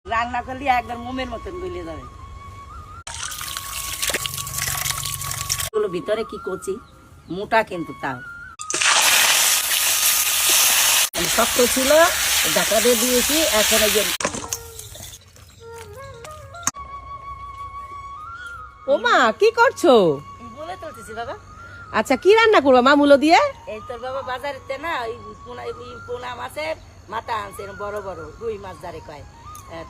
রান্না করলে একবার মোমের মতন গলে যাবে। এগুলো ভিতরে কি কচি, মোটা কিন্তু তাও শক্ত ছিল, ঢাকা দিয়ে দিয়েছি। এখন এই যে ও মা, কি করছো? বলে তুলতেছি বাবা। আচ্ছা, কি রান্না করবো মা মূলো দিয়ে? এই তোর বাবা বাজারেতে না ওই পোনা মাছের মাথা আনছে, বড় বড় রুই মাছ যারে কয়,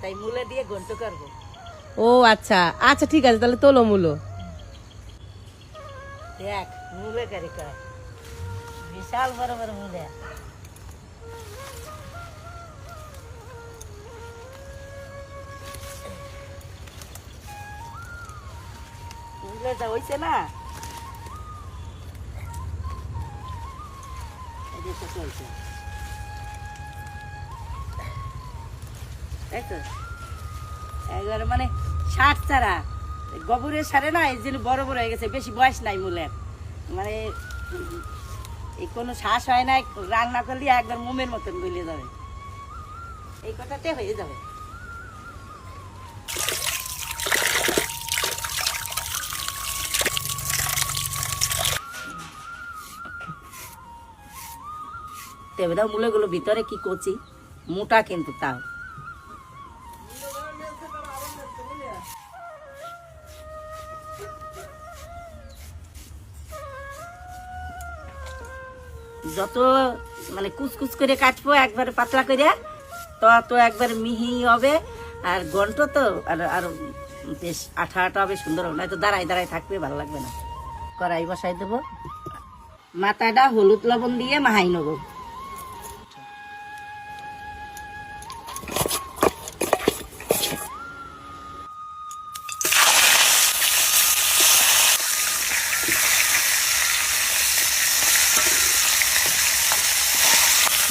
তাই মূলে দিয়ে ঘন্ট করবো। ও আচ্ছা আচ্ছা, ঠিক আছে, তাহলে তোলো মূলো। দেখ মূলে করে কয়, বিশাল বড় বড় মূলে। মূলে যা হয়েছে না, একবারে মানে সার ছাড়া গোবরের সারে না, এই জন্য বড় বড় হয়ে গেছে, বেশি বয়স নাই মূলের, মানে এই কোনো শ্বাস হয় না। রান্না করলে একবার মোমের মতন গলে যাবে, এই কথাতে হয়ে যাবে। তেমন মূলগুলো ভিতরে কি কচি, মোটা কিন্তু তাও যত মানে কুচকুচ করে কাটবো একবারে পাতলা করে, তত একবার মিহি হবে। আর গন্ট তো আর বেশ আঠা আঠা হবে, সুন্দর হবে, নয়তো দাঁড়ায় দাঁড়ায় থাকবে, ভালো লাগবে না। কড়াই বসাই দেবো, মাথাটা হলুদ লবণ দিয়ে মাহাই নেবো।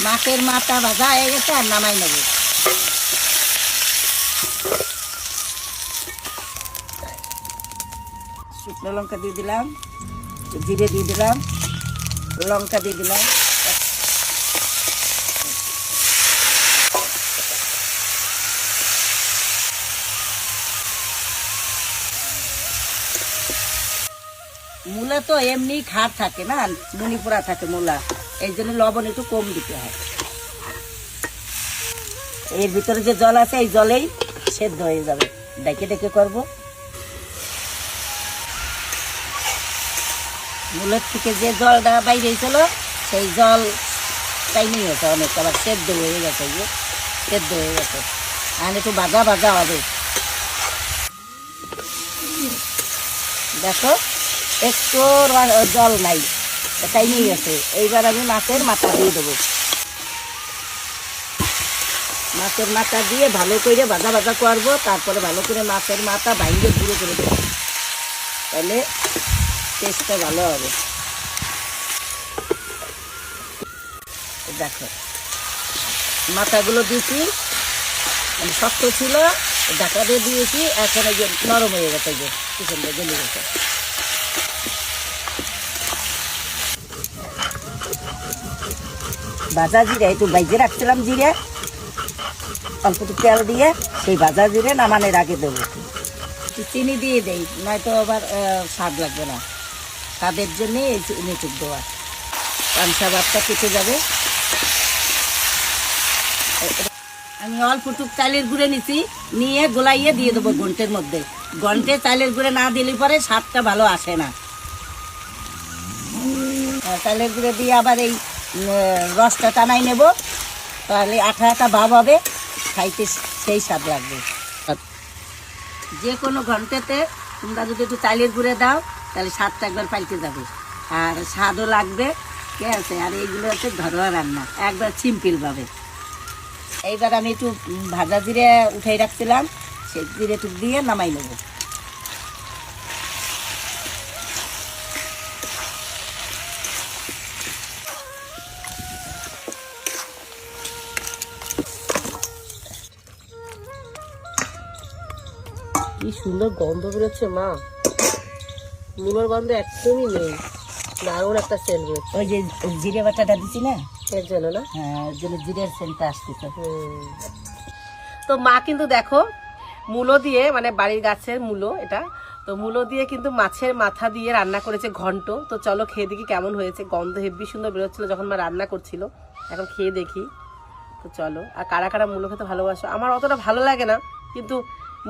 মাছের মাথা ভাজা হয়ে গেছে, আর নামাই নেব। শুকনো লঙ্কা দিয়ে দিলাম, জিরে দিয়ে দিলাম, লঙ্কা দিয়ে দিলাম, মূলা তো এমনি খাট থাকে না, নুনি পোড়া থাকে মূলা, এই জন্য লবণ একটু কম দিতে হয়। এর ভিতরে যে জল আছে, এই জলেই সেদ্ধ হয়ে যাবে। ডেকে ডেকে করবো। মূলের থেকে যে জলটা বাইরে ছিল, সেই জল টাইমেই গেছে অনেক, আবার সেদ্ধ হয়ে গেছে, যে সেদ্ধ হয়ে গেছে। আর একটু ভাজা ভাজা হবে, দেখো একটু জল নাই, টাইমেই গেছে। এইবার আমি মাছের মাথা দিয়ে দেবো। মাছের মাথা দিয়ে ভালো করে ভাজা ভাজা করবো, তারপরে ভালো করে মাছের মাথা ভাঙে গুঁড়ো করে দেবো, তাহলে টেস্টটা ভালো হবে। দেখো মাথাগুলো দিয়েছি, শক্ত ছিল, ঢাকা দিয়ে দিয়েছি। এখন এই যে নরম হয়ে গেছে, যে কি সুন্দর গলে গেছে। ভাজা জিরে একটু বাইজে রাখছিলাম, জিরে অল্প একটু তেল দিয়ে, সেই ভাজা জিরে নামানোর আগে দেবো। চিনি দিয়ে দেই, নয়তো আবার স্বাদ লাগবে না। স্বাদের জন্যে এই চিনি টুক দেওয়া, পানসা ভাতটা কেটে যাবে। আমি অল্প টুক চালের গুঁড়ে নিছি, নিয়ে গোলাইয়ে দিয়ে দেবো ঘন্টের মধ্যে। ঘন্টে চালের গুঁড়ে না দিলে পরে স্বাদটা ভালো আসে না। চালের গুঁড়ে দিয়ে আবার এই রসটা টানাই নেব, তাহলে আঠা আঠা ভাব হবে, খাইতে সেই স্বাদ লাগবে। যে কোনো ঘন্টাতে তোমরা যদি একটু চালের গুঁড়ে দাও, তাহলে স্বাদটা একবার পাল্টে যাবে, আর স্বাদও লাগবে। ঠিক আছে, আর এইগুলো হচ্ছে ঘরোয়া রান্না, একবার সিম্পলভাবে। এইবার আমি একটু ভাজা জিরে উঠাই রাখছিলাম, সেই জিরে টুক দিয়ে নামাই নেব। কি সুন্দর গন্ধ বেরোচ্ছে মা, মূলোর গন্ধ একদমই নেই, দারুণ একটা সেন্ট বেরোচ্ছে। ওই যে জিরে বাটাটা দিচ্ছি না, এর জন্য না? হ্যাঁ, ওর জন্য জিরের সেন্টটা আসতেছে। তো মা কিন্তু দেখো মূলো দিয়ে, মানে বাড়ির গাছের মূলো এটা, তো মূলো দিয়ে কিন্তু মাছের মাথা দিয়ে রান্না করেছে ঘন্ট। তো চলো খেয়ে দেখি কেমন হয়েছে। গন্ধ হেব্বি সুন্দর বেরোচ্ছিল যখন মা রান্না করছিল, এখন খেয়ে দেখি। তো চলো, আর কারা কারা মূলো খেতে ভালোবাসো। আমার অতটা ভালো লাগে না, কিন্তু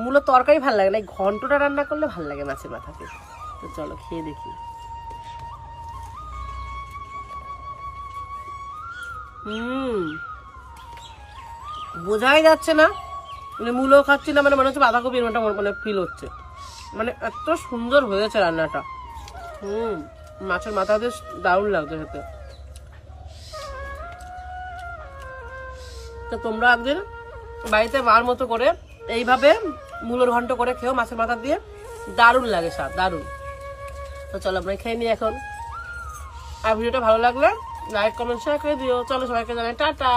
মূলো তরকারি ভালো লাগে না, এই ঘন্টটা রান্না করলে ভালো লাগে মাছের মাথাতে। তো চলো খেয়ে দেখি। বোঝাই যাচ্ছে না মানে মূলো খাচ্ছি না, মানে মনে হচ্ছে বাঁধাকপির মতো মানে ফিল হচ্ছে, মানে এত সুন্দর হয়েছে রান্নাটা। মাছের মাথা দিয়ে দারুণ লাগছে খেতে। তো তোমরা একদিন বাড়িতে মার মতো করে এইভাবে মূলোর ঘন্ট করে খেও মাছের মাথা দিয়ে, দারুণ লাগে স্বাদ, দারুণ। তো চলো আমরা খেয়ে নিই এখন। আর ভিডিওটা ভালো লাগলে লাইক কমেন্ট শেয়ার করে দিও। চলো সবাইকে জানাই টাটা।